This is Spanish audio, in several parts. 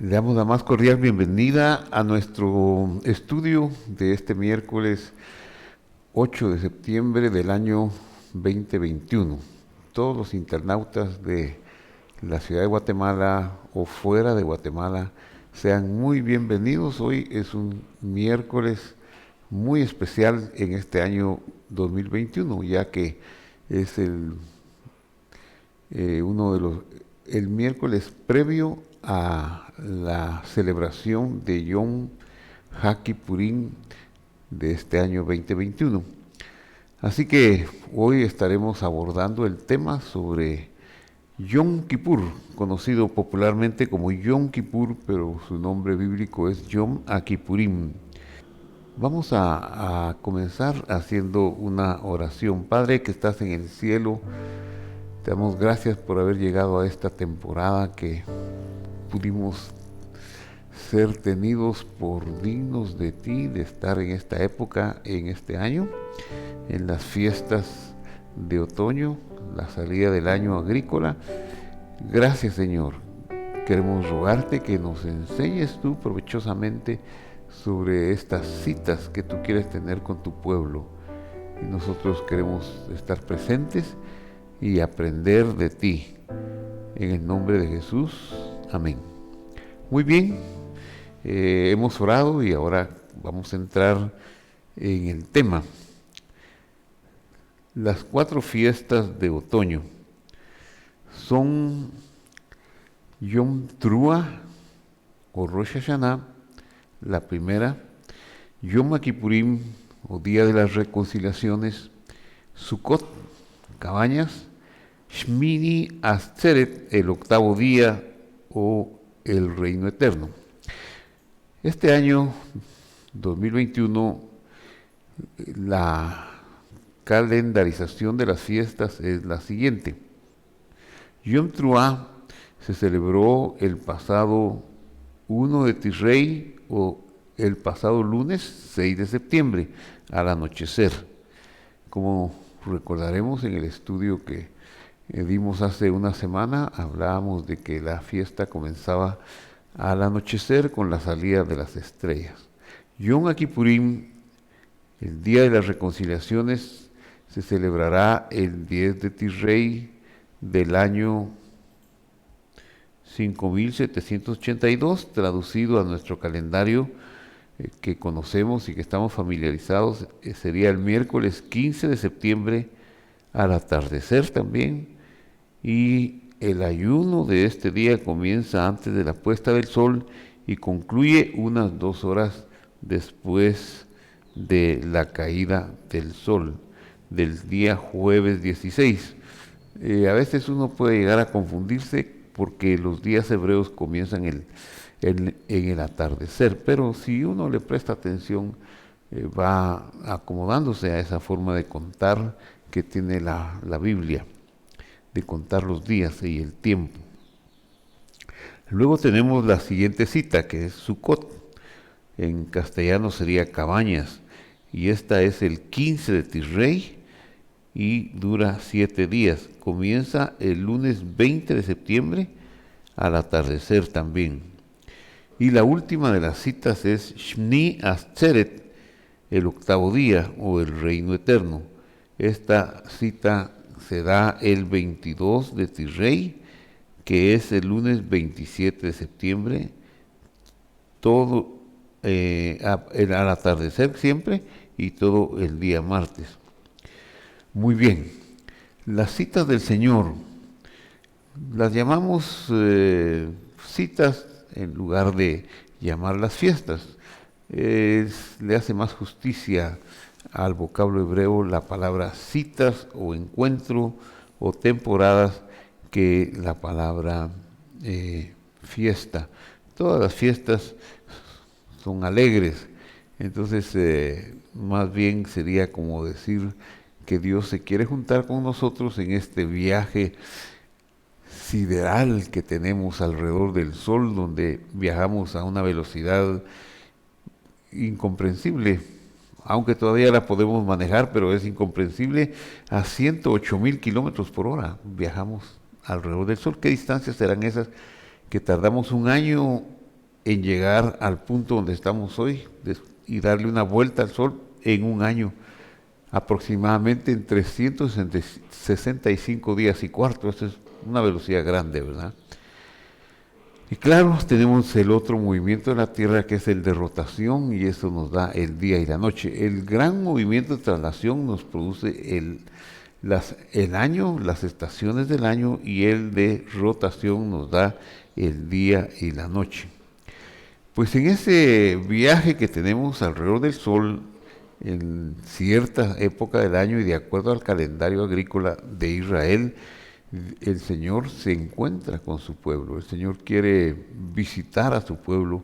Le damos la más cordial bienvenida a nuestro estudio de este miércoles 8 de septiembre del año 2021. Todos los internautas de la ciudad de Guatemala o fuera de Guatemala sean muy bienvenidos. Hoy es un miércoles muy especial en este año 2021, ya que es el miércoles previo a la celebración de Yom HaKippurim de este año 2021. Así que hoy estaremos abordando el tema sobre Yom Kippur, conocido popularmente como Yom Kippur, pero su nombre bíblico es Yom HaKippurim. Vamos a comenzar haciendo una oración. Padre que estás en el cielo, te damos gracias por haber llegado a esta temporada que pudimos ser tenidos por dignos de ti, de estar en esta época, en este año, en las fiestas de otoño, la salida del año agrícola. Gracias, Señor. Queremos rogarte que nos enseñes tú provechosamente sobre estas citas que tú quieres tener con tu pueblo. Y nosotros queremos estar presentes y aprender de ti. En el nombre de Jesús. Amén. Muy bien, hemos orado y ahora vamos a entrar en el tema. Las 4 fiestas de otoño son Yom Teruah o Rosh Hashanah, la primera, Yom Kippurim o Día de las Reconciliaciones, Sukkot, cabañas, Shmini Atzeret, el 8º día o el reino eterno. Este año 2021, la calendarización de las fiestas es la siguiente. Yom Teruah se celebró el pasado 1 de Tishrei o el pasado lunes 6 de septiembre al anochecer. Como recordaremos en el estudio que dimos hace una semana, hablábamos de que la fiesta comenzaba al anochecer con la salida de las estrellas. Yom Kippurim, el Día de las Reconciliaciones, se celebrará el 10 de Tishrei del año 5782, traducido a nuestro calendario que conocemos y que estamos familiarizados, sería el miércoles 15 de septiembre al atardecer también. Y el ayuno de este día comienza antes de la puesta del sol y concluye unas 2 horas después de la caída del sol, del día jueves 16. A veces uno puede llegar a confundirse porque los días hebreos comienzan en el atardecer, pero si uno le presta atención, va acomodándose a esa forma de contar que tiene la Biblia, de contar los días y el tiempo. Luego tenemos la siguiente cita, que es Sukkot. En castellano sería cabañas, y esta es el 15 de Tishrei y dura 7 días. Comienza el lunes 20 de septiembre al atardecer también. Y la última de las citas es Shmini Atzeret, el 8º día o el reino eterno. Esta cita se da el 22 de Tishrei, que es el lunes 27 de septiembre, todo al atardecer siempre y todo el día martes. Muy bien, las citas del Señor las llamamos citas en lugar de llamarlas fiestas. Le hace más justicia al vocablo hebreo la palabra citas o encuentro o temporadas que la palabra fiesta. Todas las fiestas son alegres, entonces más bien sería como decir que Dios se quiere juntar con nosotros en este viaje sideral que tenemos alrededor del sol, donde viajamos a una velocidad incomprensible, aunque todavía la podemos manejar, pero es incomprensible. A 108,000 kilómetros por hora viajamos alrededor del sol. ¿Qué distancias serán esas que tardamos un año en llegar al punto donde estamos hoy y darle una vuelta al Sol en un año, aproximadamente en 365 días y cuarto. Esto es una velocidad grande, ¿verdad? Y claro, tenemos el otro movimiento de la Tierra que es el de rotación, y eso nos da el día y la noche. El gran movimiento de traslación nos produce el año, las estaciones del año, y el de rotación nos da el día y la noche. Pues en ese viaje que tenemos alrededor del Sol, en cierta época del año y de acuerdo al calendario agrícola de Israel, el Señor se encuentra con su pueblo. El Señor quiere visitar a su pueblo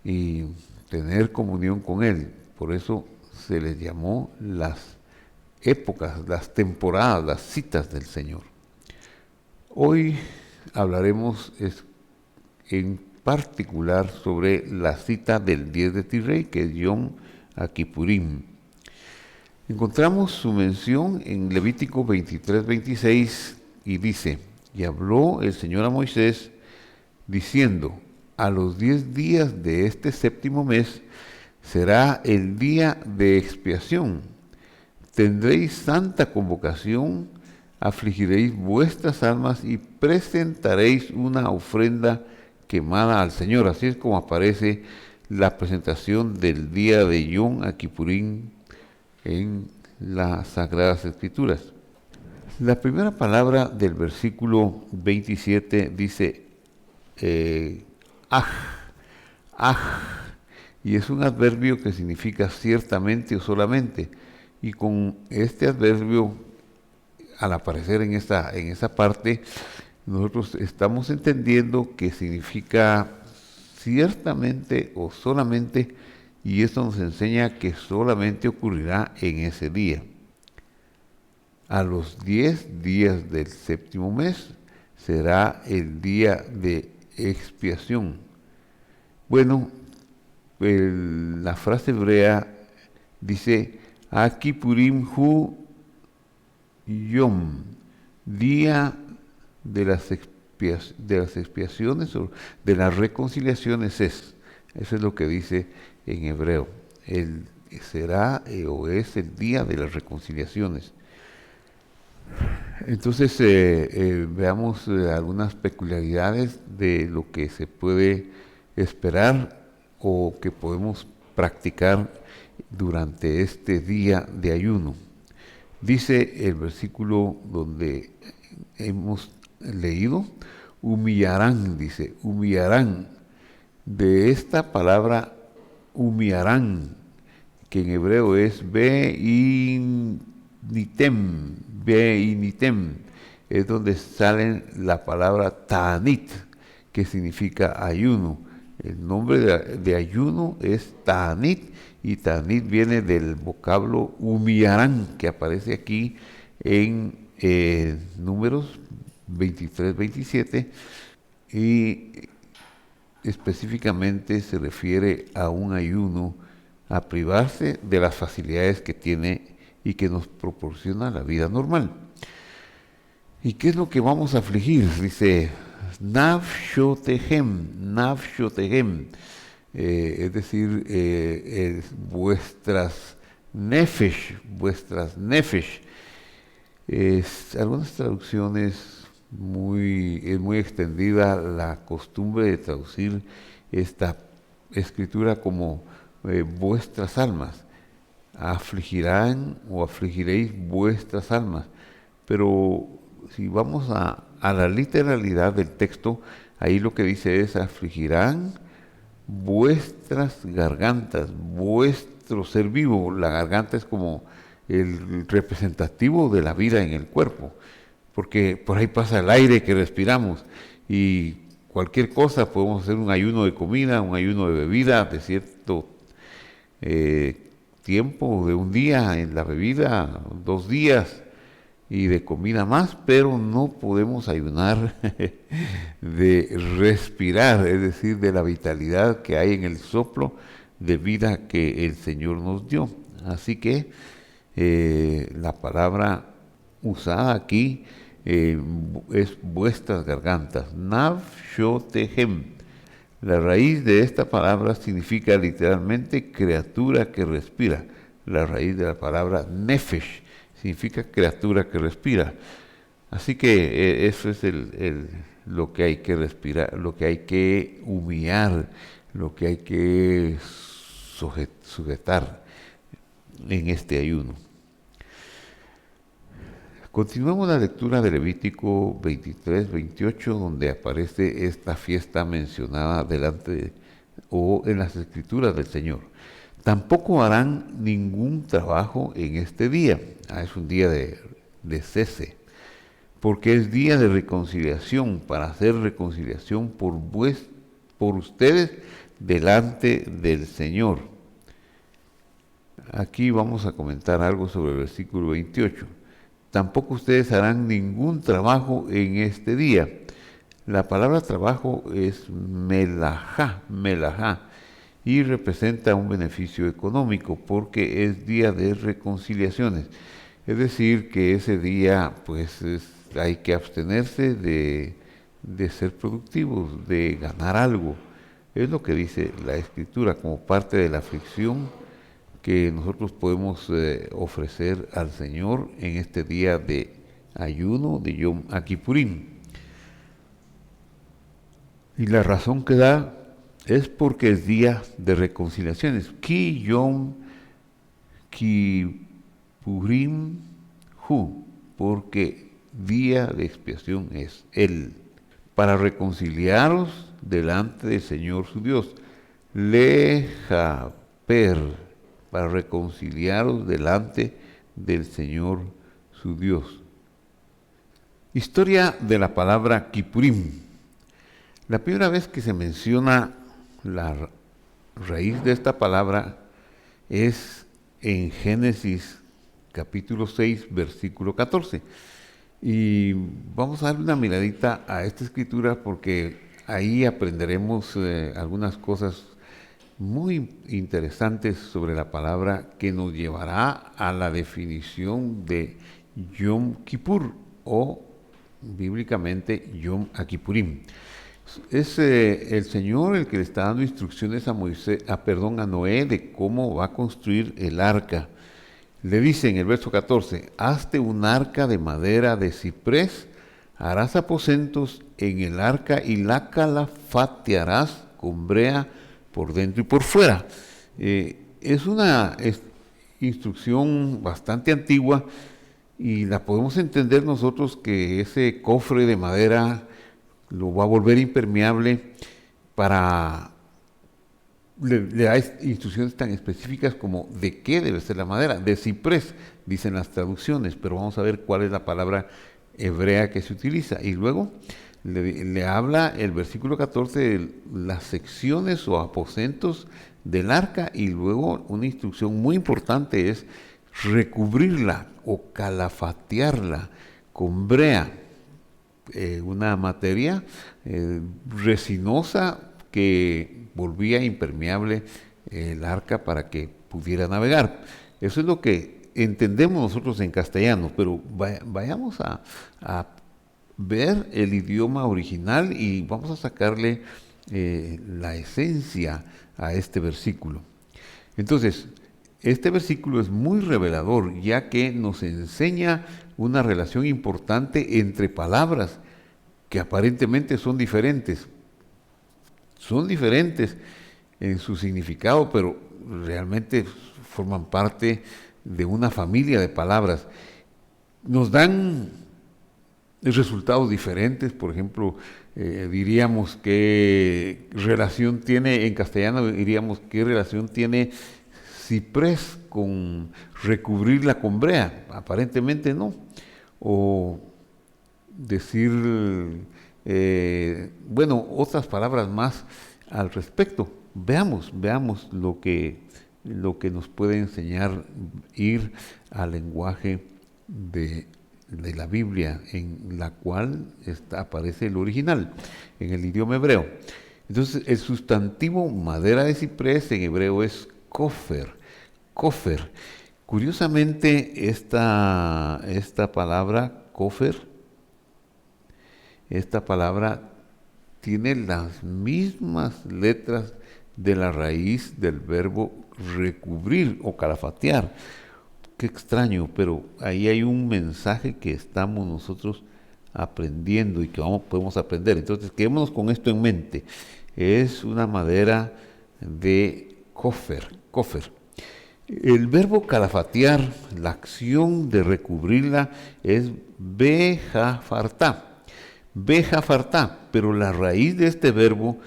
y tener comunión con él. Por eso se les llamó las épocas, las temporadas, las citas del Señor. Hoy hablaremos en particular sobre la cita del 10 de Tishrei, que es Yom Kippurim. Encontramos su mención en Levítico 23:26 y dice: y habló el Señor a Moisés diciendo: a los 10 días de este séptimo mes será el día de expiación. Tendréis santa convocación, afligiréis vuestras almas y presentaréis una ofrenda quemada al Señor. Así es como aparece la presentación del día de Yom Kippurim en las Sagradas Escrituras. La primera palabra del versículo 27 dice y es un adverbio que significa ciertamente o solamente. Y con este adverbio, al aparecer en esa parte, nosotros estamos entendiendo que significa ciertamente o solamente, y esto nos enseña que solamente ocurrirá en ese día. A los 10 días del séptimo mes será el día de expiación. Bueno, la frase hebrea dice: Kippurim hu yom, día de las expiaciones o de las reconciliaciones es. Eso es lo que dice en hebreo. Será o es el día de las reconciliaciones. Entonces veamos algunas peculiaridades de lo que se puede esperar o que podemos practicar durante este día de ayuno. Dice el versículo donde hemos leído: humillarán, dice, humillarán. De esta palabra humillarán, que en hebreo es beinitem, es donde sale la palabra ta'anit, que significa ayuno. El nombre de ayuno es ta'anit, y ta'anit viene del vocablo humillarán, que aparece aquí en Números 23-27, y específicamente se refiere a un ayuno, a privarse de las facilidades que tiene y que nos proporciona la vida normal. ¿Y qué es lo que vamos a afligir? Dice nafshotehem, es decir, vuestras nefesh, algunas traducciones es muy extendida la costumbre de traducir esta escritura como vuestras almas. Afligirán o afligiréis vuestras almas. Pero si vamos a la literalidad del texto, ahí lo que dice es: afligirán vuestras gargantas, vuestro ser vivo. La garganta es como el representativo de la vida en el cuerpo, porque por ahí pasa el aire que respiramos, y cualquier cosa, podemos hacer un ayuno de comida, un ayuno de bebida, de cierto tiempo, de un día en la bebida, 2 días, y de comida más, pero no podemos ayunar de respirar, es decir, de la vitalidad que hay en el soplo de vida que el Señor nos dio. Así que la palabra usada aquí es vuestras gargantas, nafshotehem. La raíz de esta palabra significa literalmente criatura que respira. La raíz de la palabra nefesh significa criatura que respira. Así que eso es lo que hay que respirar, lo que hay que humillar, lo que hay que sujetar en este ayuno. Continuamos la lectura de Levítico 23-28, donde aparece esta fiesta mencionada o en las escrituras del Señor. Tampoco harán ningún trabajo en este día. Es un día de cese, porque es día de reconciliación, para hacer reconciliación por ustedes delante del Señor. Aquí vamos a comentar algo sobre el versículo 28. Tampoco ustedes harán ningún trabajo en este día. La palabra trabajo es melajá, y representa un beneficio económico porque es día de reconciliaciones. Es decir, que ese día pues hay que abstenerse de ser productivos, de ganar algo. Es lo que dice la Escritura como parte de la aflicción que nosotros podemos ofrecer al Señor en este día de ayuno de Yom Kippurim. Y la razón que da es porque es día de reconciliaciones. Ki Yom Kippurim Hu, porque día de expiación es Él, para reconciliaros delante del Señor su Dios. Lejaper, para reconciliaros delante del Señor su Dios. Historia de la palabra Kippurim. La primera vez que se menciona la raíz de esta palabra es en Génesis capítulo 6, versículo 14. Y vamos a darle una miradita a esta escritura porque ahí aprenderemos algunas cosas muy interesantes sobre la palabra que nos llevará a la definición de Yom Kippur o bíblicamente Yom Kippurim. Es el Señor el que le está dando instrucciones a Noé de cómo va a construir el arca. Le dice en el verso 14, hazte un arca de madera de ciprés, harás aposentos en el arca y la calafatearás con brea por dentro y por fuera. Es una instrucción bastante antigua y la podemos entender nosotros que ese cofre de madera lo va a volver impermeable le da instrucciones tan específicas como de qué debe ser la madera, de ciprés, dicen las traducciones, pero vamos a ver cuál es la palabra hebrea que se utiliza. Y luego le habla el versículo 14 de las secciones o aposentos del arca, y luego una instrucción muy importante es recubrirla o calafatearla con brea, una materia resinosa que volvía impermeable el arca para que pudiera navegar. Eso es lo que entendemos nosotros en castellano, pero vayamos a ver el idioma original y vamos a sacarle la esencia a este versículo. Entonces, este versículo es muy revelador, ya que nos enseña una relación importante entre palabras que aparentemente son diferentes. Son diferentes en su significado, pero realmente forman parte de una familia de palabras. Nos dan resultados diferentes. Por ejemplo, diríamos qué relación tiene, en castellano diríamos qué relación tiene ciprés con recubrirla con brea. Aparentemente no. O decir, otras palabras más al respecto. Veamos lo que nos puede enseñar ir al lenguaje de la Biblia, en la cual aparece el original, en el idioma hebreo. Entonces, el sustantivo madera de ciprés en hebreo es kofer. Curiosamente, esta palabra kofer, esta palabra tiene las mismas letras de la raíz del verbo recubrir o calafatear. Qué extraño, pero ahí hay un mensaje que estamos nosotros aprendiendo y que podemos aprender. Entonces, quedémonos con esto en mente. Es una madera de cofer. El verbo calafatear, la acción de recubrirla es bejafartá. Bejafartá, pero la raíz de este verbo,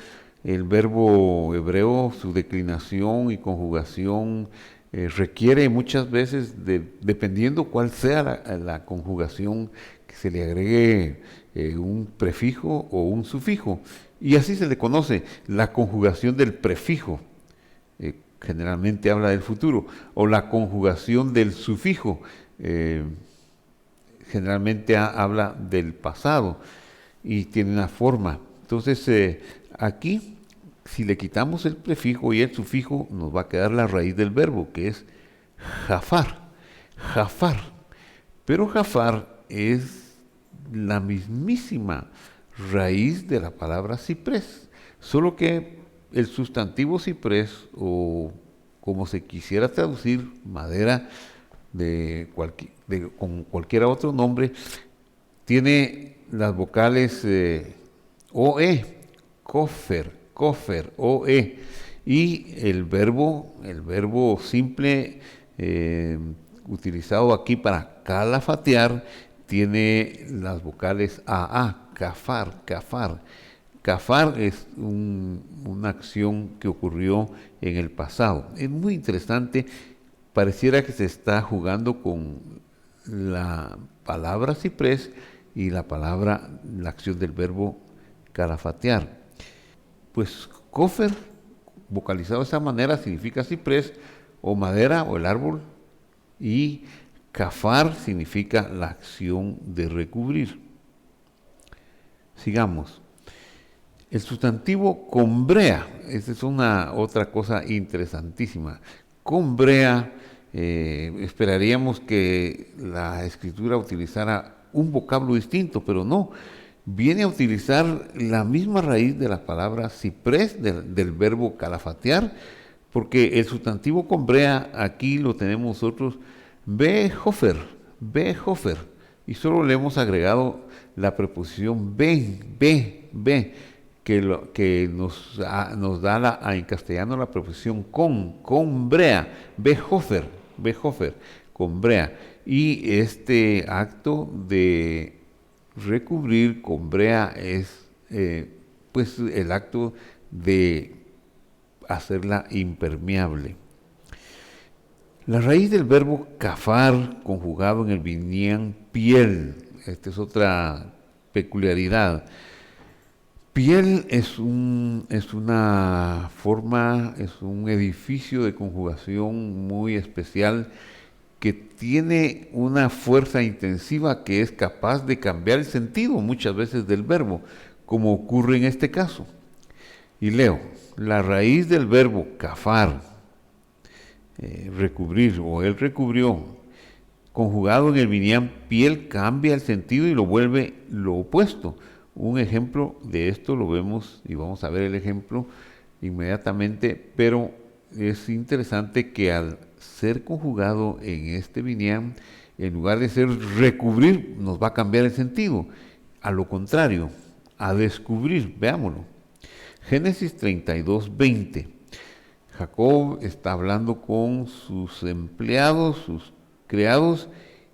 el verbo hebreo, su declinación y conjugación requiere muchas veces, dependiendo cuál sea la conjugación, que se le agregue un prefijo o un sufijo. Y así se le conoce la conjugación del prefijo. Generalmente habla del futuro, o la conjugación del sufijo, generalmente habla del pasado y tiene una forma. Entonces, aquí, si le quitamos el prefijo y el sufijo, nos va a quedar la raíz del verbo, que es jafar. Jafar. Pero jafar es la mismísima raíz de la palabra ciprés, solo que el sustantivo ciprés, o como se quisiera traducir, madera con cualquier otro nombre, tiene las vocales OE, cofer, OE, y el verbo simple utilizado aquí para calafatear tiene las vocales AA, cafar. Cafar es una acción que ocurrió en el pasado. Es muy interesante, pareciera que se está jugando con la palabra ciprés y la acción del verbo calafatear. Pues cofer, vocalizado de esa manera, significa ciprés o madera o el árbol, y cafar significa la acción de recubrir. Sigamos. El sustantivo combrea, esa es otra cosa interesantísima. Combrea, esperaríamos que la escritura utilizara un vocablo distinto, pero no. Viene a utilizar la misma raíz de la palabra ciprés, del verbo calafatear, porque el sustantivo combrea aquí lo tenemos nosotros behofer, y solo le hemos agregado la preposición be, que nos da en castellano la preposición combrea, behofer, combrea. Y este acto de recubrir, combrea, es pues el acto de hacerla impermeable. La raíz del verbo cafar, conjugado en el binyan piel, esta es otra peculiaridad. Piel es una forma, es un edificio de conjugación muy especial que tiene una fuerza intensiva que es capaz de cambiar el sentido muchas veces del verbo, como ocurre en este caso. Y leo, la raíz del verbo cafar, recubrir, o él recubrió, conjugado en el binyan piel, cambia el sentido y lo vuelve lo opuesto. Un ejemplo de esto lo vemos, y vamos a ver el ejemplo inmediatamente, pero es interesante que al ser conjugado en este binyan, en lugar de ser recubrir, nos va a cambiar el sentido. A lo contrario, a descubrir, veámoslo. Génesis 32:20. Jacob está hablando con sus empleados, sus criados,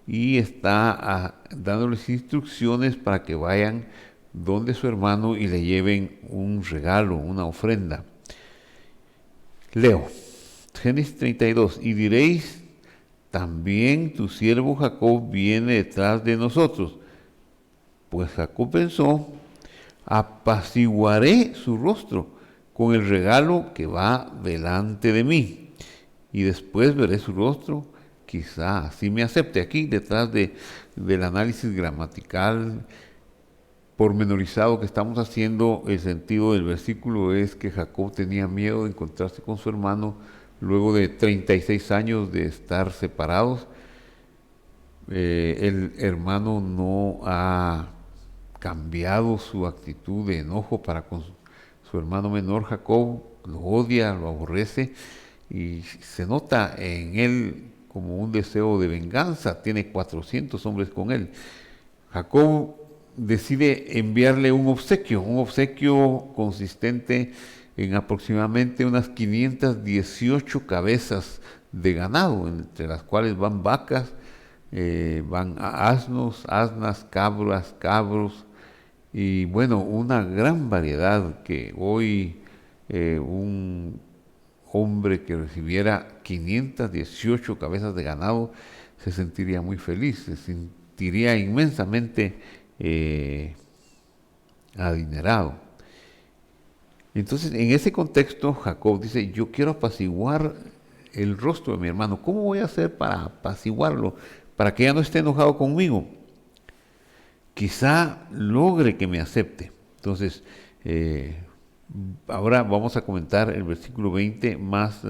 y está dándoles instrucciones para que vayan donde su hermano y le lleven un regalo, una ofrenda. Leo, Génesis 32, y diréis, también tu siervo Jacob viene detrás de nosotros. Pues Jacob pensó, apaciguaré su rostro con el regalo que va delante de mí, y después veré su rostro, quizá así me acepte. Aquí, detrás del análisis gramatical pormenorizado que estamos haciendo, el sentido del versículo es que Jacob tenía miedo de encontrarse con su hermano luego de 36 años de estar separados. El hermano no ha cambiado su actitud de enojo para con su hermano menor Jacob, lo odia, lo aborrece y se nota en él como un deseo de venganza. Tiene 400 hombres con él. Jacob decide enviarle un obsequio consistente en aproximadamente unas 518 cabezas de ganado, entre las cuales van vacas, van asnos, asnas, cabras, cabros, y bueno, una gran variedad que hoy un hombre que recibiera 518 cabezas de ganado se sentiría muy feliz, se sentiría inmensamente adinerado. Entonces, en ese contexto, Jacob dice, yo quiero apaciguar el rostro de mi hermano. ¿Cómo voy a hacer para apaciguarlo? Para que ya no esté enojado conmigo. Quizá logre que me acepte. Entonces, ahora vamos a comentar el versículo 20 más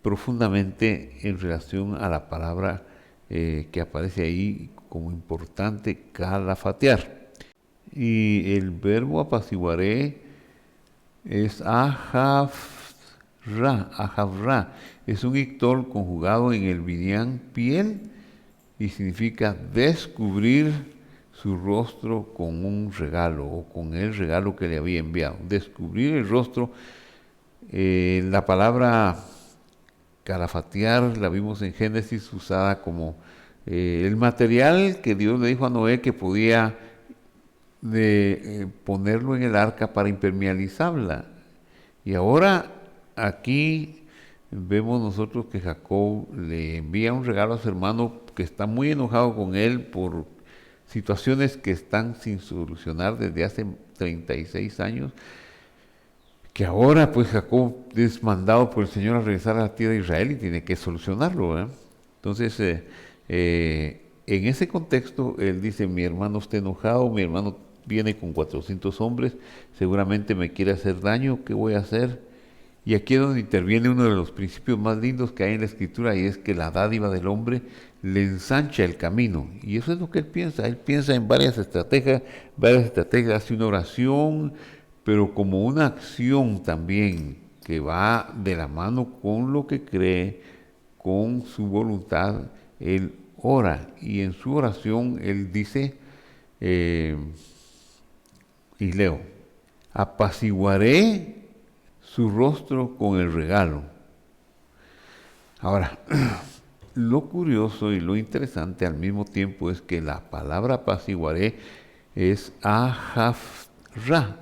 profundamente en relación a la palabra que aparece ahí como importante, calafatear. Y el verbo apaciguaré es ahavra. Es un ictol conjugado en el binyan piel y significa descubrir su rostro con un regalo o con el regalo que le había enviado. Descubrir el rostro. La palabra calafatear la vimos en Génesis usada como el material que Dios le dijo a Noé que podía ponerlo en el arca para impermeabilizarla. Y ahora aquí vemos nosotros que Jacob le envía un regalo a su hermano que está muy enojado con él por situaciones que están sin solucionar desde hace 36 años, que ahora pues Jacob es mandado por el Señor a regresar a la tierra de Israel y tiene que solucionarlo, ¿verdad? Entonces, en ese contexto, él dice, mi hermano está enojado, mi hermano viene con 400 hombres, seguramente me quiere hacer daño, ¿qué voy a hacer? Y aquí es donde interviene uno de los principios más lindos que hay en la Escritura, y es que la dádiva del hombre le ensancha el camino. Y eso es lo que él piensa en varias estrategias, hace una oración, pero como una acción también que va de la mano con lo que cree, con su voluntad, él ora. Y en su oración él dice, y leo, apaciguaré su rostro con el regalo. Ahora, lo curioso y lo interesante al mismo tiempo es que la palabra apaciguaré es ahavra,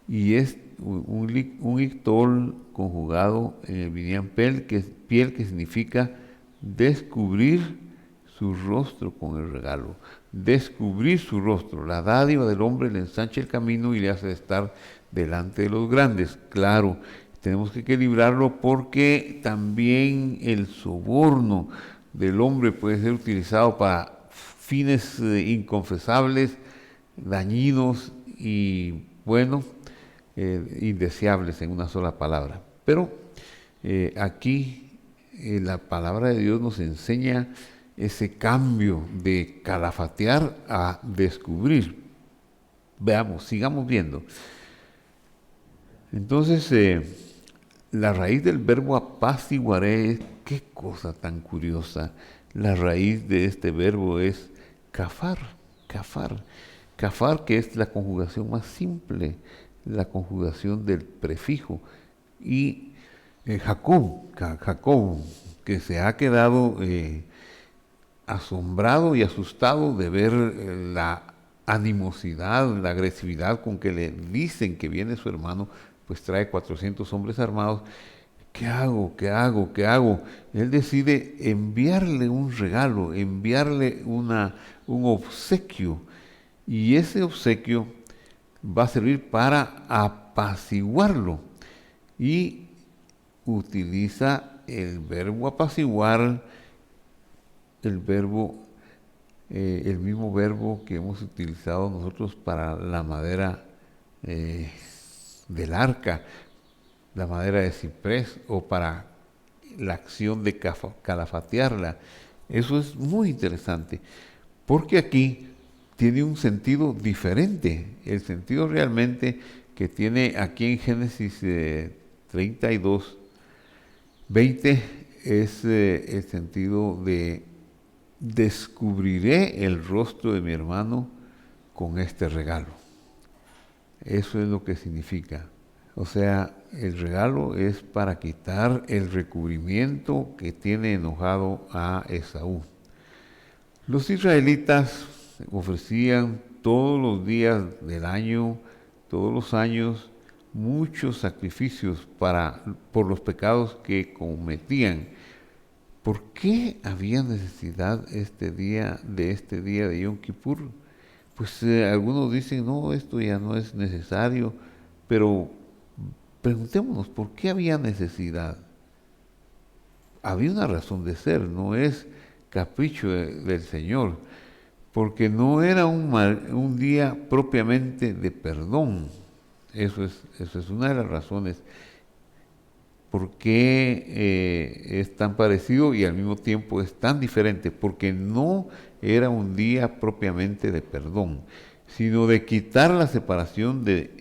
y es un ictol conjugado en el binyan piel que significa descubrir su rostro con el regalo. Descubrir su rostro. La dádiva del hombre le ensancha el camino y le hace estar delante de los grandes. Claro, tenemos que equilibrarlo porque también el soborno del hombre puede ser utilizado para fines inconfesables, dañinos y, bueno, indeseables en una sola palabra. Pero aquí la palabra de Dios nos enseña ese cambio de calafatear a descubrir. Veamos, sigamos viendo. Entonces, la raíz del verbo apaciguaré, qué cosa tan curiosa. La raíz de este verbo es kafar. Kafar, que es la conjugación más simple, la conjugación del prefijo. Y Jacob, que se ha quedado asombrado y asustado de ver la animosidad, la agresividad con que le dicen que viene su hermano, pues trae 400 hombres armados. ¿Qué hago? Él decide enviarle un regalo, enviarle un obsequio, y ese obsequio va a servir para apaciguarlo, y utiliza el verbo apaciguar, el mismo verbo que hemos utilizado nosotros para la madera del arca, la madera de ciprés, o para la acción de calafatearla. Eso es muy interesante, porque aquí tiene un sentido diferente. El sentido realmente que tiene aquí en Génesis 32, 20 es el sentido de descubriré el rostro de mi hermano con este regalo. Eso es lo que significa. O sea, el regalo es para quitar el recubrimiento que tiene enojado a Esaú. Los israelitas ofrecían todos los días del año, todos los años, muchos sacrificios por los pecados que cometían. ¿Por qué había necesidad este día de Yom Kippur? Pues algunos dicen, no, esto ya no es necesario, pero preguntémonos, ¿por qué había necesidad? Había una razón de ser, no es capricho del Señor, porque no era un día propiamente de perdón. Eso es una de las razones por qué es tan parecido y al mismo tiempo es tan diferente, porque no era un día propiamente de perdón, sino de quitar la separación de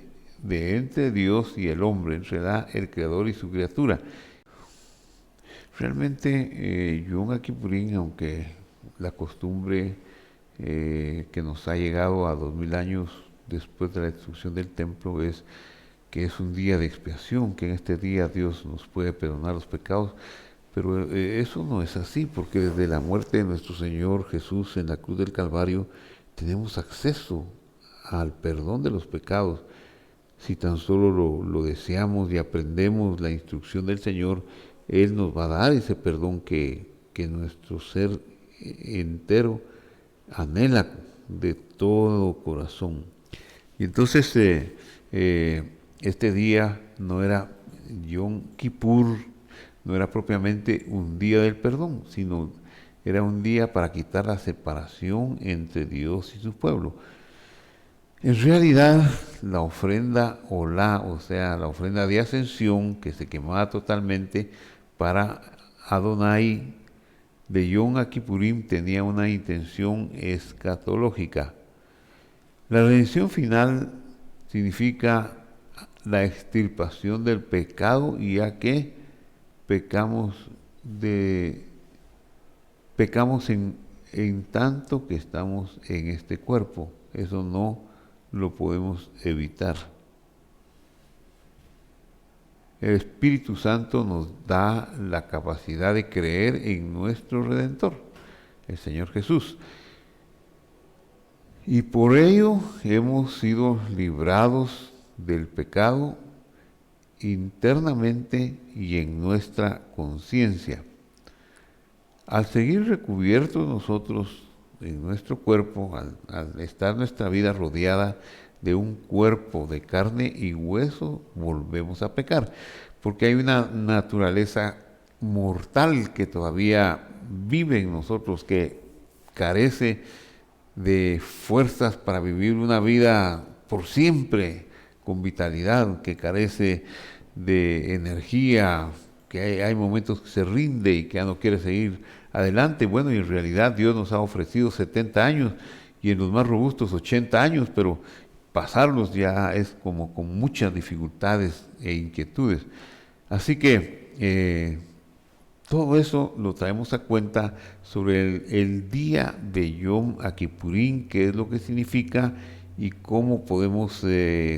entre Dios y el hombre, entre el Creador y su criatura. Realmente Yom Kippurín, aunque la costumbre que nos ha llegado a 2000 años después de la destrucción del templo es que es un día de expiación, que en este día Dios nos puede perdonar los pecados, pero eso no es así, porque desde la muerte de nuestro Señor Jesús en la cruz del Calvario tenemos acceso al perdón de los pecados. Si tan solo lo deseamos y aprendemos la instrucción del Señor, Él nos va a dar ese perdón que nuestro ser entero anhela de todo corazón. Y entonces este día no era Yom Kippur, no era propiamente un día del perdón, sino era un día para quitar la separación entre Dios y su pueblo. En realidad, la ofrenda la ofrenda de ascensión que se quemaba totalmente para Adonai de Yom Kippurim tenía una intención escatológica. La redención final significa la extirpación del pecado, ya que pecamos en tanto que estamos en este cuerpo. Eso no lo podemos evitar. El Espíritu Santo nos da la capacidad de creer en nuestro Redentor, el Señor Jesús. Y por ello hemos sido librados del pecado internamente y en nuestra conciencia. Al seguir recubiertos nosotros en nuestro cuerpo, al estar nuestra vida rodeada de un cuerpo de carne y hueso, volvemos a pecar, porque hay una naturaleza mortal que todavía vive en nosotros, que carece de fuerzas para vivir una vida por siempre, con vitalidad, que carece de energía, que hay momentos que se rinde y que ya no quiere seguir adelante. Bueno, y en realidad Dios nos ha ofrecido 70 años y en los más robustos 80 años, pero pasarlos ya es como con muchas dificultades e inquietudes. Así que todo eso lo traemos a cuenta sobre el día de Yom Kippurín, qué es lo que significa y cómo podemos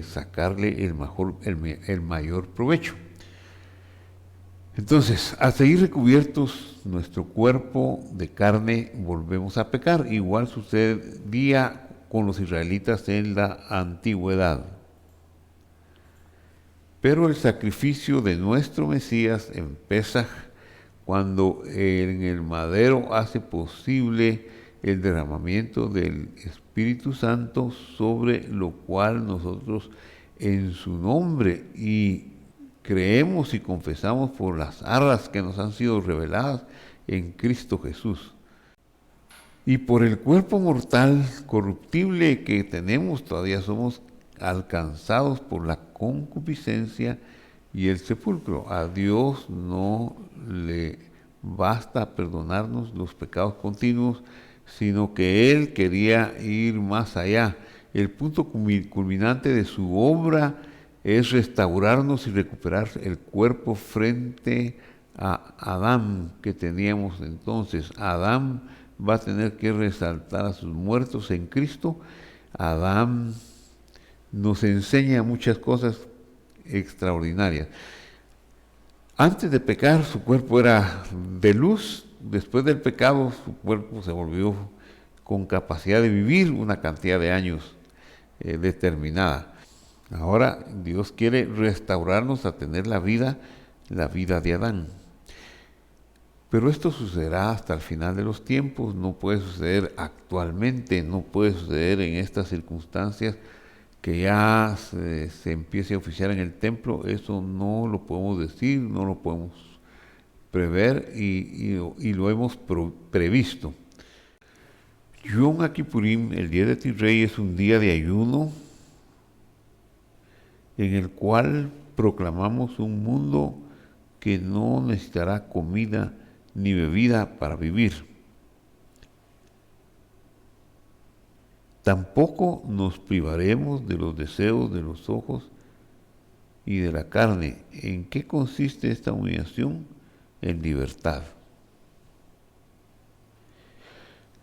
sacarle el mayor provecho. Entonces, al seguir recubiertos nuestro cuerpo de carne, volvemos a pecar. Igual sucedía con los israelitas en la antigüedad. Pero el sacrificio de nuestro Mesías en Pesaj, cuando en el madero hace posible el derramamiento del Espíritu Santo, sobre lo cual nosotros en su nombre y creemos y confesamos por las arras que nos han sido reveladas en Cristo Jesús. Y por el cuerpo mortal corruptible que tenemos, todavía somos alcanzados por la concupiscencia y el sepulcro. A Dios no le basta perdonarnos los pecados continuos, sino que Él quería ir más allá. El punto culminante de su obra es restaurarnos y recuperar el cuerpo frente a Adán que teníamos entonces. Adán va a tener que resaltar a sus muertos en Cristo. Adán nos enseña muchas cosas extraordinarias. Antes de pecar, su cuerpo era de luz. Después del pecado, su cuerpo se volvió con capacidad de vivir una cantidad de años determinada. Ahora Dios quiere restaurarnos a tener la vida de Adán. Pero esto sucederá hasta el final de los tiempos, no puede suceder actualmente, no puede suceder en estas circunstancias que ya se empiece a oficiar en el templo. Eso no lo podemos decir, no lo podemos prever y lo hemos previsto. Yom Kippurim, el día de Tishrei, es un día de ayuno en el cual proclamamos un mundo que no necesitará comida ni bebida para vivir. Tampoco nos privaremos de los deseos de los ojos y de la carne. ¿En qué consiste esta humillación? En libertad.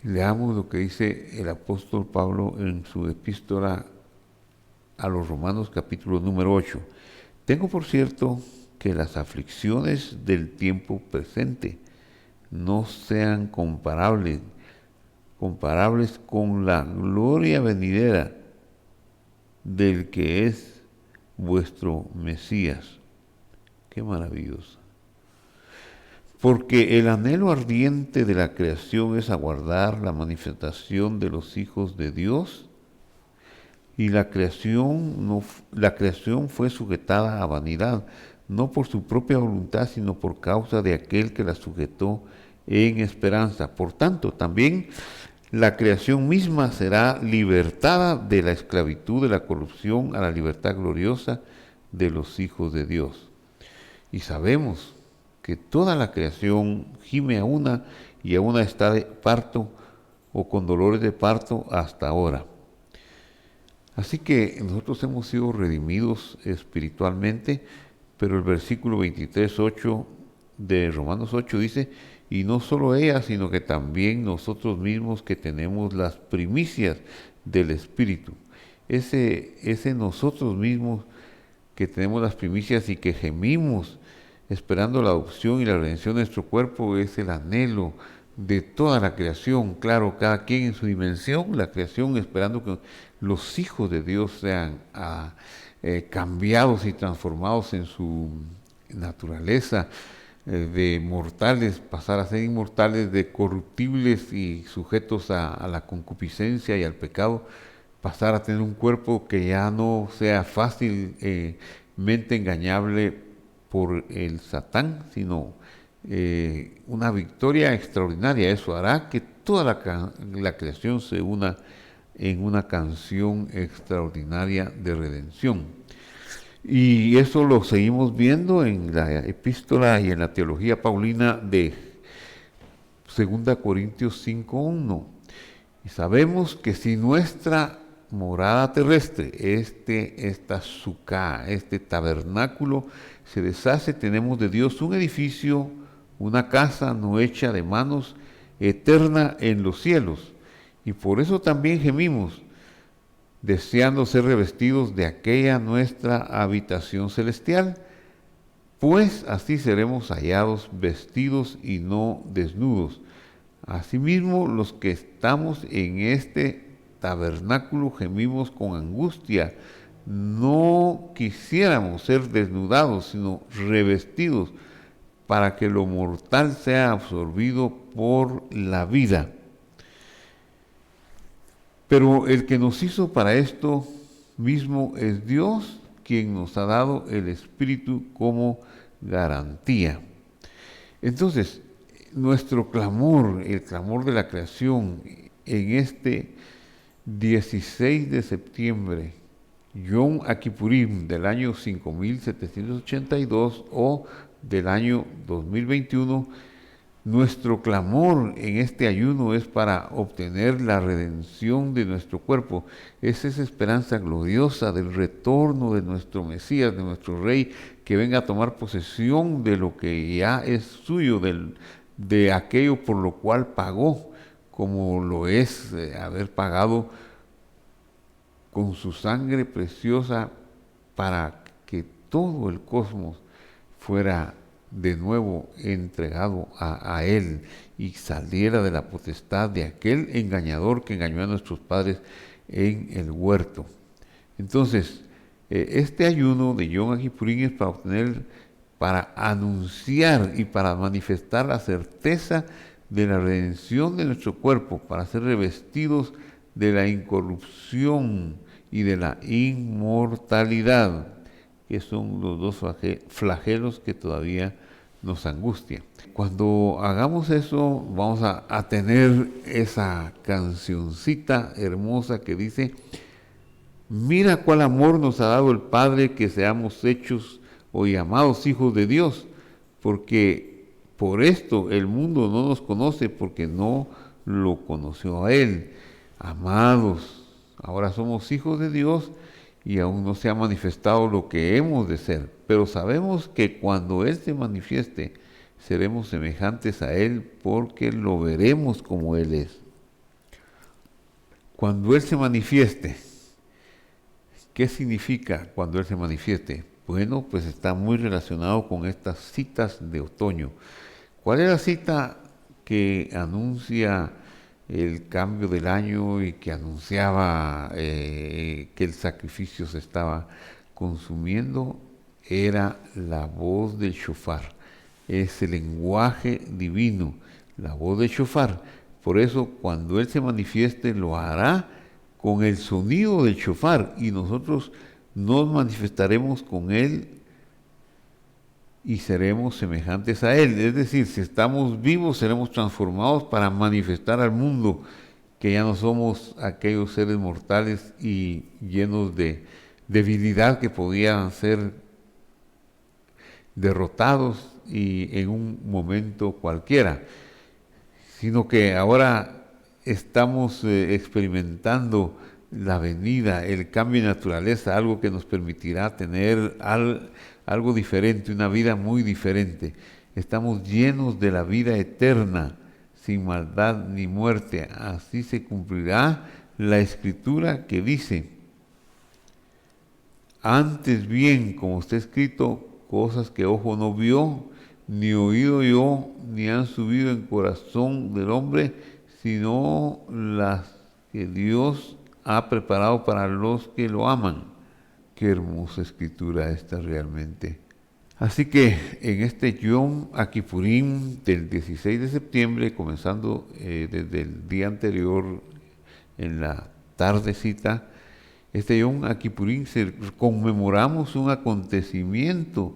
Leamos lo que dice el apóstol Pablo en su epístola a los Romanos, capítulo número 8. Tengo por cierto que las aflicciones del tiempo presente no sean comparables con la gloria venidera del que es vuestro Mesías. Qué maravilloso. Porque el anhelo ardiente de la creación es aguardar la manifestación de los hijos de Dios, y la creación fue sujetada a vanidad, no por su propia voluntad, sino por causa de aquel que la sujetó en esperanza. Por tanto, también la creación misma será libertada de la esclavitud de la corrupción a la libertad gloriosa de los hijos de Dios. Y sabemos que toda la creación gime a una y a una está de parto o con dolores de parto hasta ahora. Así que nosotros hemos sido redimidos espiritualmente, pero el versículo 23:8 de Romanos 8 dice: y no solo ella, sino que también nosotros mismos que tenemos las primicias del Espíritu. Ese nosotros mismos que tenemos las primicias y que gemimos esperando la adopción y la redención de nuestro cuerpo, es el anhelo de toda la creación. Claro, cada quien en su dimensión, la creación esperando que los hijos de Dios sean cambiados y transformados en su naturaleza, de mortales, pasar a ser inmortales, de corruptibles y sujetos a la concupiscencia y al pecado, pasar a tener un cuerpo que ya no sea fácilmente engañable por el Satán, sino una victoria extraordinaria. Eso hará que toda la creación se una en una canción extraordinaria de redención. Y eso lo seguimos viendo en la epístola y en la teología paulina de 2 Corintios 5:1. Y sabemos que si nuestra morada terrestre, esta suká, este tabernáculo, se deshace, tenemos de Dios un edificio, una casa no hecha de manos, eterna en los cielos. Y por eso también gemimos, deseando ser revestidos de aquella nuestra habitación celestial, pues así seremos hallados vestidos y no desnudos. Asimismo, los que estamos en este tabernáculo gemimos con angustia. No quisiéramos ser desnudados, sino revestidos, para que lo mortal sea absorbido por la vida. Pero el que nos hizo para esto mismo es Dios, quien nos ha dado el Espíritu como garantía. Entonces, nuestro clamor, el clamor de la creación, en este 16 de septiembre, Yom Kippurim del año 5782 o del año 2021, Nuestro clamor en este ayuno es para obtener la redención de nuestro cuerpo. Es esa esperanza gloriosa del retorno de nuestro Mesías, de nuestro Rey, que venga a tomar posesión de lo que ya es suyo, de aquello por lo cual pagó, como lo es haber pagado con su sangre preciosa para que todo el cosmos fuera de nuevo entregado a Él y saliera de la potestad de aquel engañador que engañó a nuestros padres en el huerto. Entonces, este ayuno de Yom Kippurín es para anunciar y para manifestar la certeza de la redención de nuestro cuerpo, para ser revestidos de la incorrupción y de la inmortalidad, que son los dos flagelos que todavía nos angustian. Cuando hagamos eso, vamos a tener esa cancioncita hermosa que dice: mira cuál amor nos ha dado el Padre, que seamos hechos o llamados hijos de Dios, porque por esto el mundo no nos conoce, porque no lo conoció a Él. Amados, ahora somos hijos de Dios y aún no se ha manifestado lo que hemos de ser, pero sabemos que cuando Él se manifieste, seremos semejantes a Él, porque lo veremos como Él es. Cuando Él se manifieste, ¿qué significa cuando Él se manifieste? Bueno, pues está muy relacionado con estas citas de otoño. ¿Cuál es la cita que anuncia el cambio del año y que anunciaba que el sacrificio se estaba consumiendo? Era la voz del shofar. Es el lenguaje divino, la voz del shofar. Por eso, cuando Él se manifieste, lo hará con el sonido del shofar, y nosotros nos manifestaremos con Él y seremos semejantes a Él. Es decir, si estamos vivos, seremos transformados para manifestar al mundo que ya no somos aquellos seres mortales y llenos de debilidad que podían ser derrotados y en un momento cualquiera, sino que ahora estamos experimentando la venida, el cambio de naturaleza, algo que nos permitirá tener algo diferente, una vida muy diferente. Estamos llenos de la vida eterna, sin maldad ni muerte. Así se cumplirá la escritura que dice: antes bien, como está escrito, cosas que ojo no vio, ni oído yo, ni han subido en corazón del hombre, sino las que Dios ha preparado para los que lo aman. Qué hermosa escritura esta realmente. Así que en este Yom Kippurín del 16 de septiembre, comenzando desde el día anterior en la tardecita, este Yom Kippurín conmemoramos un acontecimiento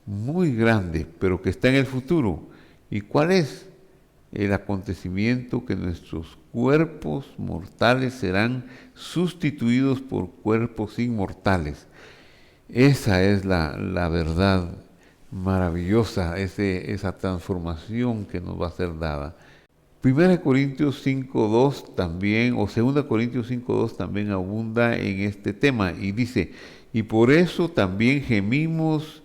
muy grande, pero que está en el futuro. ¿Y cuál es? El acontecimiento que nuestros cuerpos mortales serán sustituidos por cuerpos inmortales. Esa es la verdad maravillosa, esa transformación que nos va a ser dada. 1 Corintios 5.2 también, o 2 Corintios 5.2 también abunda en este tema y dice: y por eso también gemimos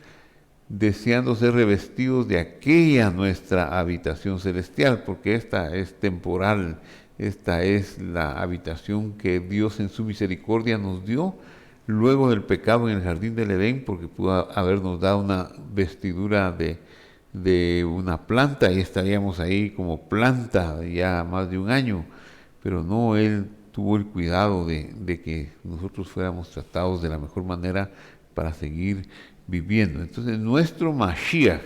deseando ser revestidos de aquella nuestra habitación celestial, porque esta es temporal, esta es la habitación que Dios en su misericordia nos dio luego del pecado en el jardín del Edén, porque pudo habernos dado una vestidura de una planta y estaríamos ahí como planta ya más de un año, pero no, Él tuvo el cuidado de que nosotros fuéramos tratados de la mejor manera para seguir viviendo. Entonces nuestro Mashiach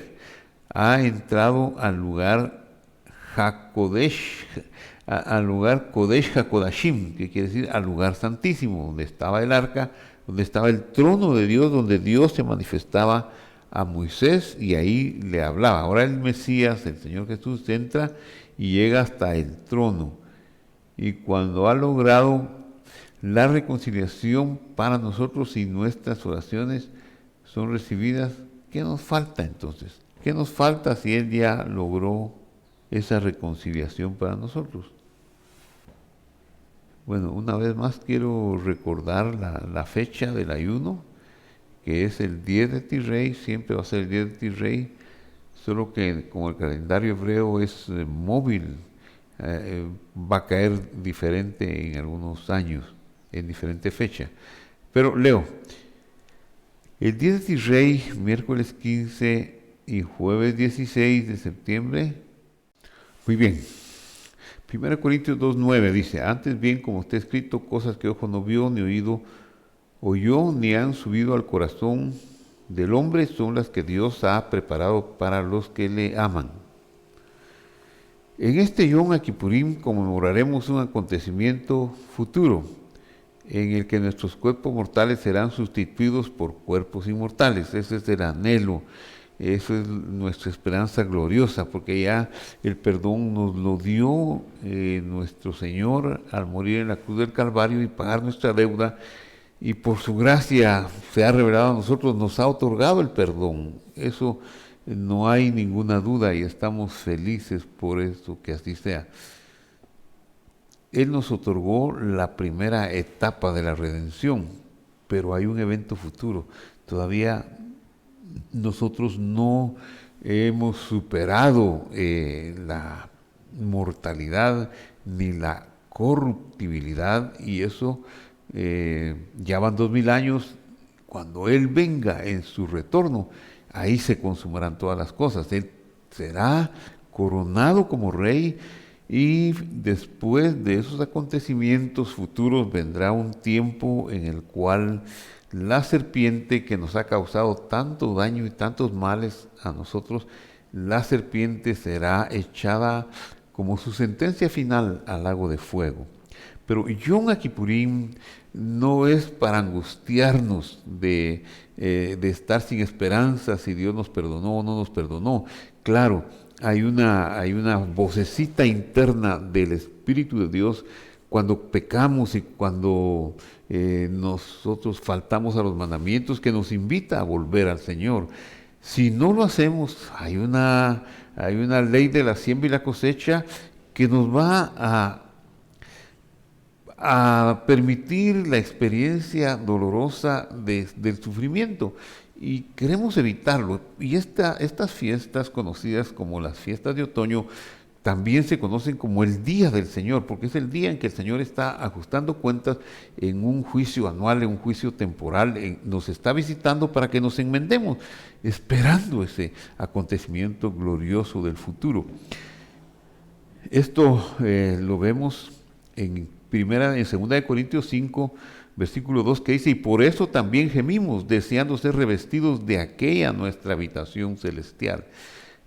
ha entrado al lugar HaKodesh, al lugar Kodesh HaKodashim, que quiere decir al lugar santísimo, donde estaba el arca, donde estaba el trono de Dios, donde Dios se manifestaba a Moisés y ahí le hablaba. Ahora el Mesías, el Señor Jesús, entra y llega hasta el trono. Y cuando ha logrado la reconciliación para nosotros y nuestras oraciones son recibidas, ¿qué nos falta entonces? ¿Qué nos falta si Él ya logró esa reconciliación para nosotros? Bueno, una vez más quiero recordar la fecha del ayuno, que es el 10 de Tisrei, siempre va a ser el 10 de Tisrei, solo que como el calendario hebreo es móvil, va a caer diferente en algunos años, en diferente fecha. Pero leo, el 10 de Tisrei, miércoles 15 y jueves 16 de septiembre. Muy bien. 1 Corintios 2:9 dice, antes bien, como está escrito, cosas que ojo no vio, ni oído oyó, ni han subido al corazón del hombre, son las que Dios ha preparado para los que le aman. En este Yom Kippurim conmemoraremos un acontecimiento futuro, en el que nuestros cuerpos mortales serán sustituidos por cuerpos inmortales. Ese es el anhelo, eso es nuestra esperanza gloriosa, porque ya el perdón nos lo dio nuestro Señor al morir en la cruz del Calvario y pagar nuestra deuda, y por su gracia se ha revelado a nosotros, nos ha otorgado el perdón. Eso no hay ninguna duda y estamos felices por eso, que así sea. Él nos otorgó la primera etapa de la redención, pero hay un evento futuro. Todavía nosotros no hemos superado la mortalidad ni la corruptibilidad, y eso ya van 2000 años. Cuando Él venga en su retorno, ahí se consumarán todas las cosas. Él será coronado como rey, y después de esos acontecimientos futuros vendrá un tiempo en el cual la serpiente que nos ha causado tanto daño y tantos males a nosotros, la serpiente será echada como su sentencia final al lago de fuego. Pero Yom Kippurim no es para angustiarnos de estar sin esperanza si Dios nos perdonó o no nos perdonó. Claro, hay una vocecita interna del Espíritu de Dios cuando pecamos y cuando nosotros faltamos a los mandamientos, que nos invita a volver al Señor. Si no lo hacemos, hay una ley de la siembra y la cosecha que nos va a permitir la experiencia dolorosa del sufrimiento, y queremos evitarlo. Y estas fiestas, conocidas como las fiestas de otoño, también se conocen como el Día del Señor, porque es el día en que el Señor está ajustando cuentas en un juicio anual, en un juicio temporal, nos está visitando para que nos enmendemos, esperando ese acontecimiento glorioso del futuro. Esto lo vemos en segunda de Corintios 5, versículo 2, que dice, y por eso también gemimos, deseando ser revestidos de aquella nuestra habitación celestial.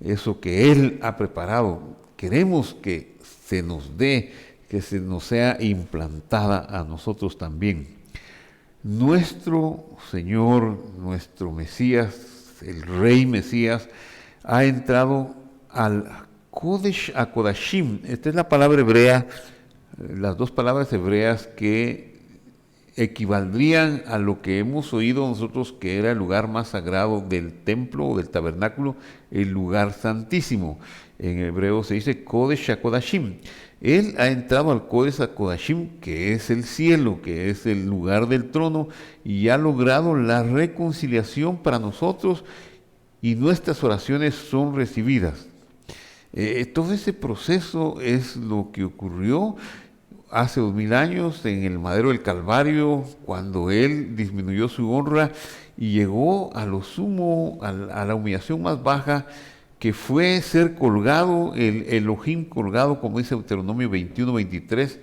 Eso que Él ha preparado, queremos que se nos dé, que se nos sea implantada a nosotros también. Nuestro Señor, nuestro Mesías, el Rey Mesías, ha entrado al Kodesh HaKodashim. Esta es la palabra hebrea, las dos palabras hebreas que equivaldrían a lo que hemos oído nosotros que era el lugar más sagrado del templo o del tabernáculo, el lugar santísimo. En hebreo se dice Kodesh HaKodashim. Él ha entrado al Kodesh HaKodashim, que es el cielo, que es el lugar del trono, y ha logrado la reconciliación para nosotros, y nuestras oraciones son recibidas. Todo ese proceso es lo que ocurrió hace 2000 años en el madero del Calvario, cuando Él disminuyó su honra y llegó a lo sumo, a la humillación más baja, que fue ser colgado, el Elohim colgado, como dice Deuteronomio 21:23,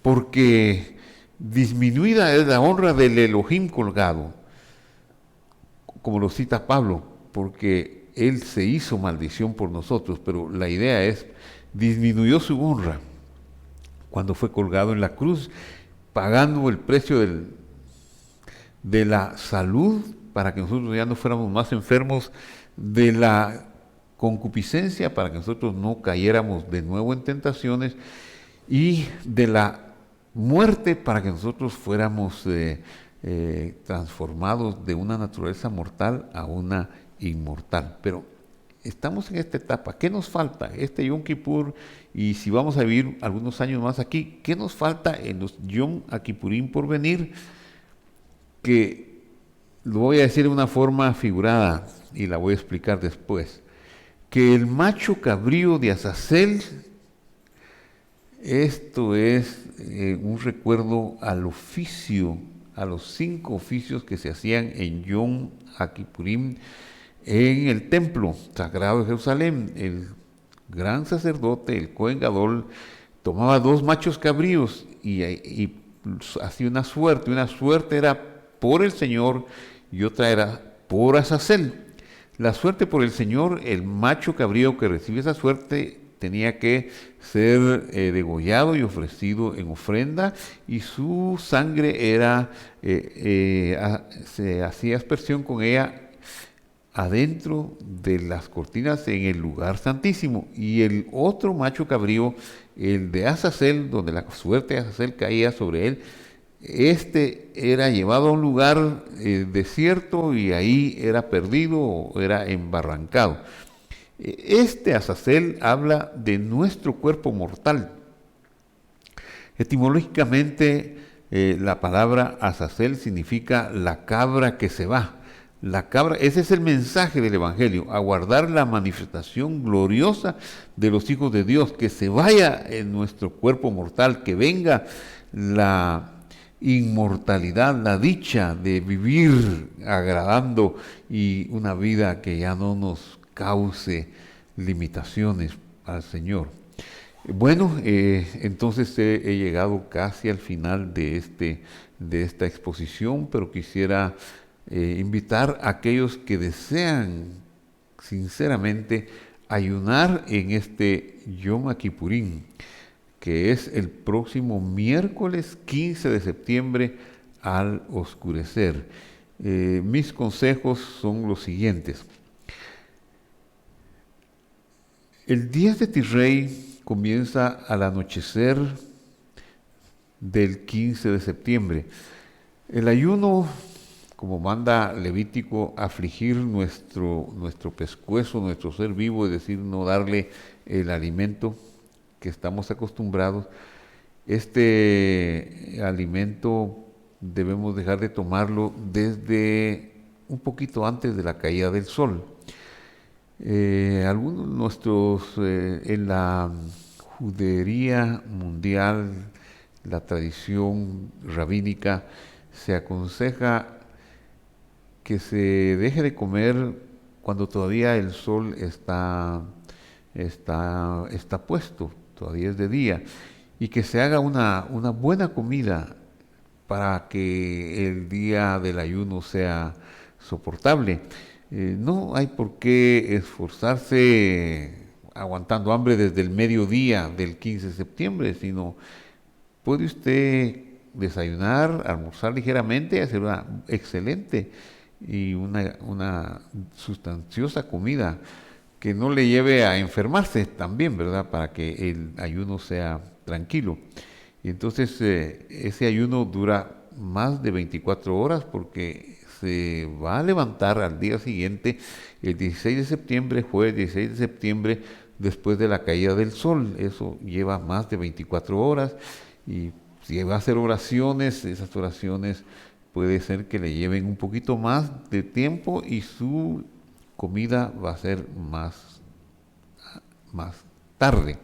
porque disminuida es la honra del Elohim colgado, como lo cita Pablo, porque Él se hizo maldición por nosotros, pero la idea es, disminuyó su honra cuando fue colgado en la cruz, pagando el precio de la salud, para que nosotros ya no fuéramos más enfermos, de la concupiscencia, para que nosotros no cayéramos de nuevo en tentaciones, y de la muerte, para que nosotros fuéramos transformados de una naturaleza mortal a una inmortal. Pero estamos en esta etapa. ¿Qué nos falta? Este Yom Kippur, y si vamos a vivir algunos años más aquí, ¿qué nos falta en los Yom Kippurim por venir? Que lo voy a decir de una forma figurada y la voy a explicar después. Que el macho cabrío de Azazel, esto es un recuerdo al oficio, a los 5 oficios que se hacían en Yom Kippurim en el templo sagrado de Jerusalén. El gran sacerdote, el Cohen Gadol, tomaba 2 machos cabríos y hacía una suerte. Una suerte era por el Señor y otra era por Azazel. La suerte por el Señor, el macho cabrío que recibe esa suerte tenía que ser degollado y ofrecido en ofrenda, y su sangre era, se hacía aspersión con ella adentro de las cortinas en el lugar santísimo. Y el otro macho cabrío, el de Azazel, donde la suerte de Azazel caía sobre él, este era llevado a un lugar desierto y ahí era perdido o era embarrancado. Este Azazel habla de nuestro cuerpo mortal. Etimológicamente, la palabra Azazel significa la cabra que se va. La cabra, ese es el mensaje del Evangelio, aguardar la manifestación gloriosa de los hijos de Dios, que se vaya en nuestro cuerpo mortal, que venga la inmortalidad, la dicha de vivir agradando y una vida que ya no nos cause limitaciones al Señor. Bueno, entonces he llegado casi al final de esta exposición, pero quisiera invitar a aquellos que desean sinceramente ayunar en este Yom Kippurim, que es el próximo miércoles 15 de septiembre al oscurecer. Mis consejos son los siguientes. El 10 de Tishrei comienza al anochecer del 15 de septiembre. El ayuno, como manda Levítico, afligir nuestro pescuezo, nuestro ser vivo, es decir, no darle el alimento que estamos acostumbrados. Este alimento debemos dejar de tomarlo desde un poquito antes de la caída del sol. Algunos nuestros, en la judería mundial, la tradición rabínica, se aconseja que se deje de comer cuando todavía el sol está puesto, todavía es de día, y que se haga una buena comida para que el día del ayuno sea soportable. No hay por qué esforzarse aguantando hambre desde el mediodía del 15 de septiembre, sino puede usted desayunar, almorzar ligeramente, hacer una excelente y una sustanciosa comida que no le lleve a enfermarse también, ¿verdad? Para que el ayuno sea tranquilo. Y entonces ese ayuno dura más de 24 horas porque se va a levantar al día siguiente, el 16 de septiembre, jueves 16 de septiembre, después de la caída del sol. Eso lleva más de 24 horas, y si va a hacer oraciones, esas oraciones puede ser que le lleven un poquito más de tiempo y su comida va a ser más tarde.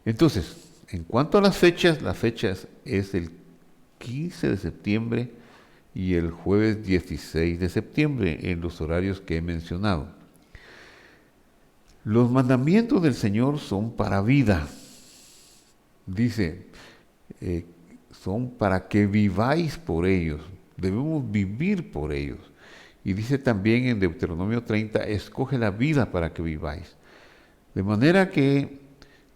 Entonces, en cuanto a las fechas es el 15 de septiembre y el jueves 16 de septiembre en los horarios que he mencionado. Los mandamientos del Señor son para vida. Dice, son para que viváis por ellos. Debemos vivir por ellos. Y dice también en Deuteronomio 30, escoge la vida para que viváis. De manera que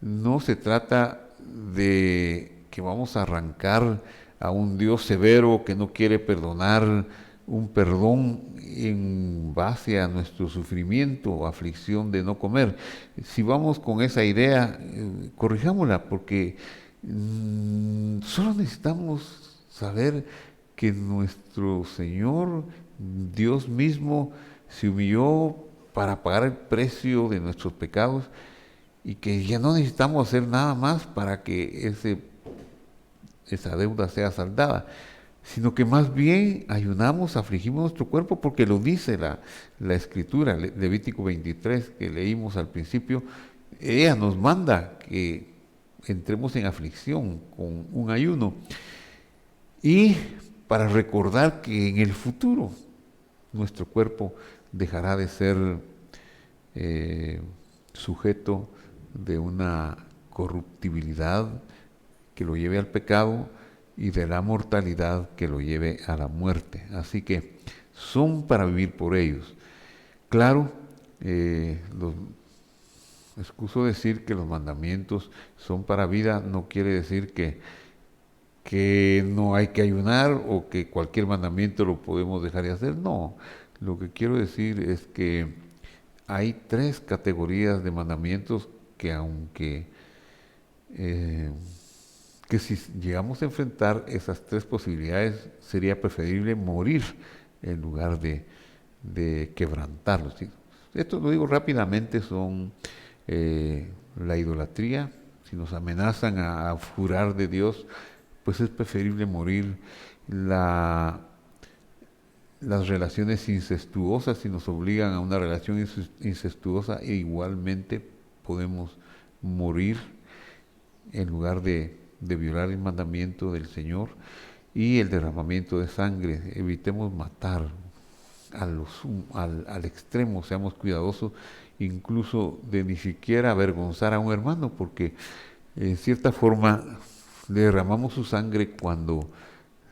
no se trata de que vamos a arrancar a un Dios severo que no quiere perdonar, un perdón en base a nuestro sufrimiento o aflicción de no comer. Si vamos con esa idea, corrijámosla, porque solo necesitamos saber que nuestro Señor, Dios mismo, se humilló para pagar el precio de nuestros pecados y que ya no necesitamos hacer nada más para que esa deuda sea saldada, sino que más bien ayunamos, afligimos nuestro cuerpo porque lo dice la Escritura, Levítico 23 que leímos al principio. Ella nos manda que entremos en aflicción con un ayuno y para recordar que en el futuro nuestro cuerpo dejará de ser sujeto de una corruptibilidad que lo lleve al pecado y de la mortalidad que lo lleve a la muerte. Así que son para vivir por ellos. Claro, excuso decir que los mandamientos son para vida, no quiere decir que no hay que ayunar o que cualquier mandamiento lo podemos dejar de hacer. No, lo que quiero decir es que hay 3 categorías de mandamientos que aunque que si llegamos a enfrentar esas 3 posibilidades, sería preferible morir en lugar de quebrantarlos. ¿Sí? Esto lo digo rápidamente, son la idolatría. Si nos amenazan a jurar de Dios, pues es preferible morir. Las relaciones incestuosas, si nos obligan a una relación incestuosa, e igualmente podemos morir en lugar de violar el mandamiento del Señor. Y el derramamiento de sangre, evitemos matar al extremo, seamos cuidadosos incluso de ni siquiera avergonzar a un hermano, porque en cierta forma le derramamos su sangre cuando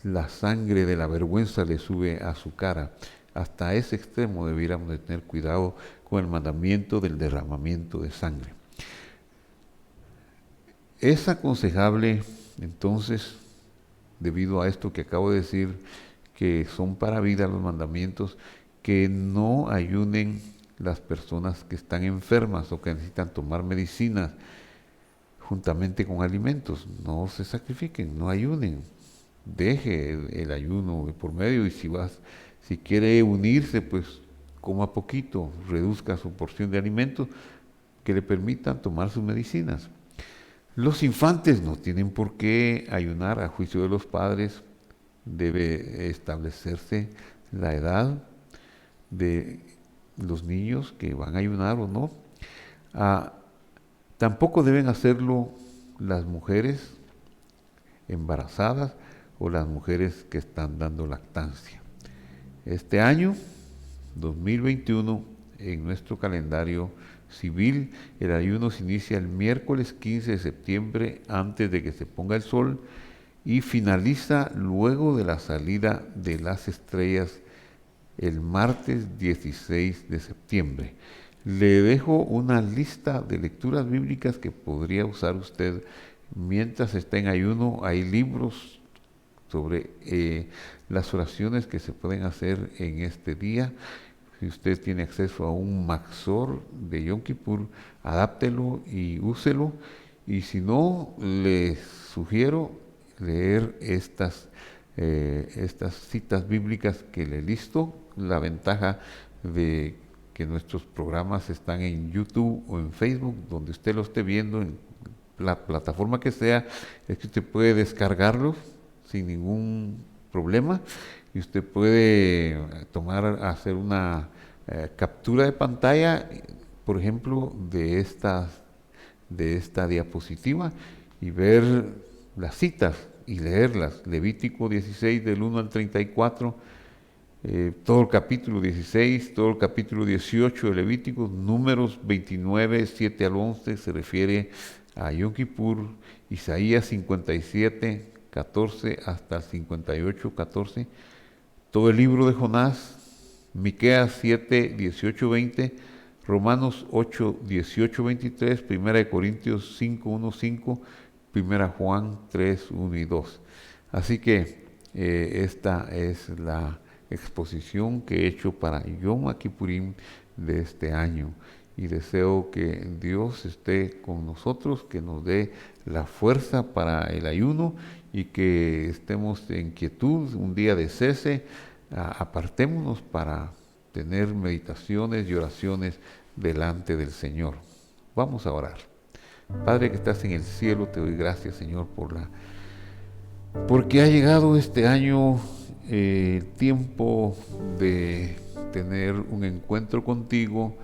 la sangre de la vergüenza le sube a su cara. Hasta ese extremo debiéramos de tener cuidado con el mandamiento del derramamiento de sangre. Es aconsejable, entonces, debido a esto que acabo de decir, que son para vida los mandamientos, que no ayunen las personas que están enfermas o que necesitan tomar medicinas juntamente con alimentos. No se sacrifiquen, no ayunen. Deje el ayuno por medio y si quiere unirse, pues coma poquito, reduzca su porción de alimentos que le permitan tomar sus medicinas. Los infantes no tienen por qué ayunar a juicio de los padres. Debe establecerse la edad de los niños que van a ayunar o no. Tampoco deben hacerlo las mujeres embarazadas o las mujeres que están dando lactancia. Este año, 2021, en nuestro calendario civil, el ayuno se inicia el miércoles 15 de septiembre antes de que se ponga el sol y finaliza luego de la salida de las estrellas el martes 16 de septiembre. Le dejo una lista de lecturas bíblicas que podría usar usted mientras está en ayuno. Hay libros sobre las oraciones que se pueden hacer en este día. Si usted tiene acceso a un Maxor de Yom Kippur, adáptelo y úselo. Y si no, le sugiero leer estas citas bíblicas que le listo. La ventaja de que nuestros programas están en YouTube o en Facebook, donde usted lo esté viendo, en la plataforma que sea, es que usted puede descargarlos sin ningún problema y usted puede hacer una captura de pantalla, por ejemplo, de esta diapositiva y ver las citas y leerlas. Levítico 16 del 1 al 34, todo el capítulo 16, todo el capítulo 18 de Levítico, Números 29, 7 al 11 se refiere a Yom Kippur, Isaías 57, 14 hasta el 58, 14, todo el libro de Jonás, Miqueas 7, 18, 20, Romanos 8, 18, 23, 1 Corintios 5, 1, 5, 1 Juan 3, 1 y 2. Así que esta es la exposición que he hecho para Yom Kippurim de este año y deseo que Dios esté con nosotros, que nos dé la fuerza para el ayuno y que estemos en quietud, un día de cese, apartémonos para tener meditaciones y oraciones delante del Señor. Vamos a orar. Padre que estás en el cielo, te doy gracias, Señor, porque ha llegado este año el tiempo de tener un encuentro contigo,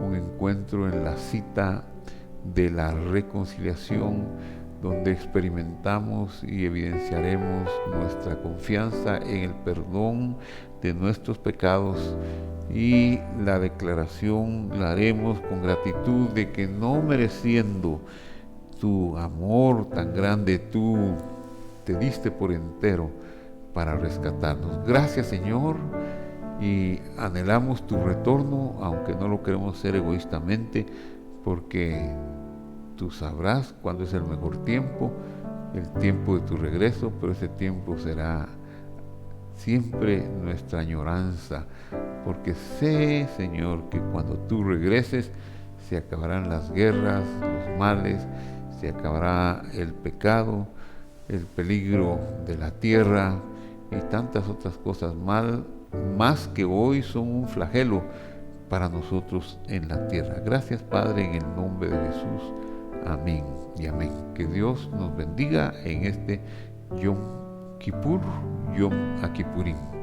un encuentro en la cita de la reconciliación, donde experimentamos y evidenciaremos nuestra confianza en el perdón de nuestros pecados, y la declaración la haremos con gratitud de que, no mereciendo tu amor tan grande, tú te diste por entero para rescatarnos. Gracias, Señor, y anhelamos tu retorno, aunque no lo queremos hacer egoístamente, porque tú sabrás cuándo es el mejor tiempo, el tiempo de tu regreso, pero ese tiempo será siempre nuestra añoranza, porque sé, Señor, que cuando tú regreses se acabarán las guerras, los males, se acabará el pecado, el peligro de la tierra y tantas otras cosas más que hoy son un flagelo para nosotros en la tierra. Gracias, Padre, en el nombre de Jesús. Amén y amén. Que Dios nos bendiga en este Yom Kippur, Yom Kippurim.